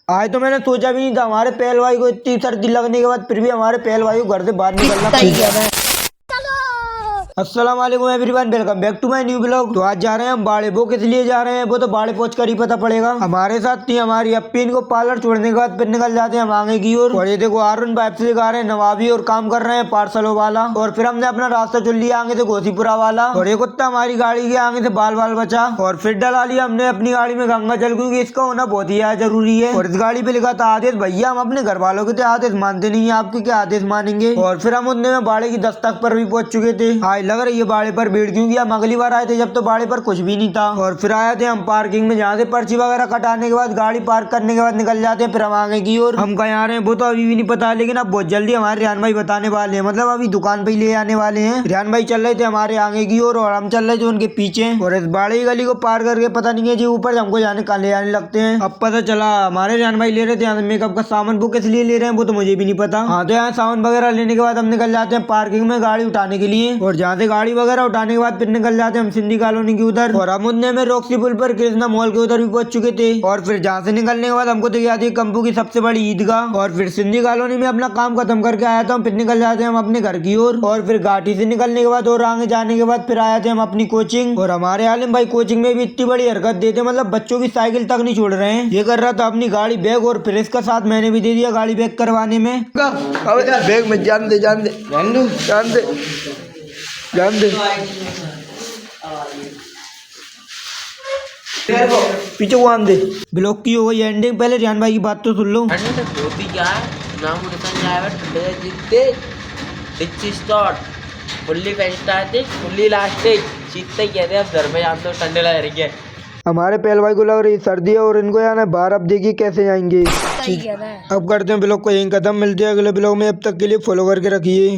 आज तो मैंने सोचा भी नहीं था हमारे पहल भाई को इतनी सर्दी लगने के बाद फिर भी हमारे पहल भाई को घर से बाहर निकलना। अस्सलाम वालेकुम everyone, welcome back to my new blog. तो आज जा रहे हैं हम बाड़े। वो किस लिए जा रहे हैं वो तो बाड़े पहुंच कर ही पता पड़ेगा। हमारे साथ थी हमारी अप्पी। इनको पार्लर छोड़ने के बाद फिर निकल जाते हैं हम आगे की ओर। और ये देखो आरुण पाइप से दिखा रहे हैं नवाबी और काम कर रहे हैं पार्सलों वाला। और फिर हमने अपना रास्ता चुन लिया आगे से घोसीपुरा वाला। और ये कुत्ता हमारी गाड़ी के आगे से बाल बाल बचा। और फिर डला लिया हमने अपनी गाड़ी में गंगा जल, क्योंकि इसका होना बहुत ही जरूरी है। और इस गाड़ी पे लिखा था आदेश। भैया हम अपने घर वालों के तो आदेश मानते नहीं है, आपके क्या आदेश मानेंगे। और फिर हम उतने में बाड़े की दस्तक पर भी पहुंच चुके थे। आज लग रही है बाड़े पर भीड़, क्योंकि हम अगली बार आए थे जब तो बाड़े पर कुछ भी नहीं था। और फिर आए थे हम पार्किंग में, जहाँ से पर्ची वगैरह कटाने के बाद गाड़ी पार्क करने के बाद निकल जाते हैं फिर हम आगे की ओर। हम कहाँ आ रहे हैं वो तो अभी भी नहीं पता, लेकिन अब बहुत जल्दी हमारे रियान भाई बताने वाले हैं। मतलब अभी दुकान पे ही ले आने वाले हैं। रियान भाई चल रहे थे हमारे आगे की ओर और हम चल रहे थे उनके पीछे। और इस बाड़े की गली को पार करके पता नहीं है जी ऊपर हमको जाने कहाँ ले आने लगते हैं। अब पता चला हमारे रियान भाई ले रहे थे यहाँ मेकअप का सामान। वो किस लिए ले रहे हैं वो तो मुझे भी नहीं पता। हाँ तो यहाँ सामान वगैरह लेने के बाद हम निकल जाते हैं पार्किंग में गाड़ी उठाने के लिए। और जहाँ से गाड़ी वगैरह उठाने के बाद फिर निकल जाते हैं हम सिंधी कॉलोनी के उधर। और हम उतने में रॉक्सी पुल पर कृष्णा मॉल के उधर भी पहुंच चुके थे। और फिर जहाँ से निकलने के बाद हमको दिख जाती है कंपू की सबसे बड़ी ईदगाह। और फिर सिंधी कॉलोनी में अपना काम खत्म करके आया था, फिर निकल जाते हैं हम अपने घर की ओर। और फिर घाटी से निकलने के बाद और आगे जाने के बाद फिर आए थे हम अपनी कोचिंग। और हमारे आलिम भाई कोचिंग में भी इतनी बड़ी हरकत देते, मतलब बच्चों की साइकिल तक नहीं छोड़ रहे हैं। ये कर रहा था अपनी गाड़ी बैग, और फिर इसका साथ मैंने भी दे दिया गाड़ी बैग करवाने में। बैग में जान दे जान दे जान दे जान दे जान दे पीछे वो आन दे। ब्लॉक की हो गई एंडिंग। पहले रियान भाई की बात तो सुन लो। होती क्या है नाम उड़सन जाएगा ठंडे जीतते डिच स्टार्ट फुल्ली फैंटास्टिक फुल्ली लास्टिक जीतते कहते हैं। अब घर में जानते हो ठंडे लग रही है। हमारे पहल भाई को लग रही सर्दी है और इनको जाना है बाहर। अब देखिए कैसे जाएंगे। अब करते हैं ब्लॉग को यहीं खत्म। मिलते हैं अगले ब्लॉग में, अब तक के लिए फॉलो करके रखिए।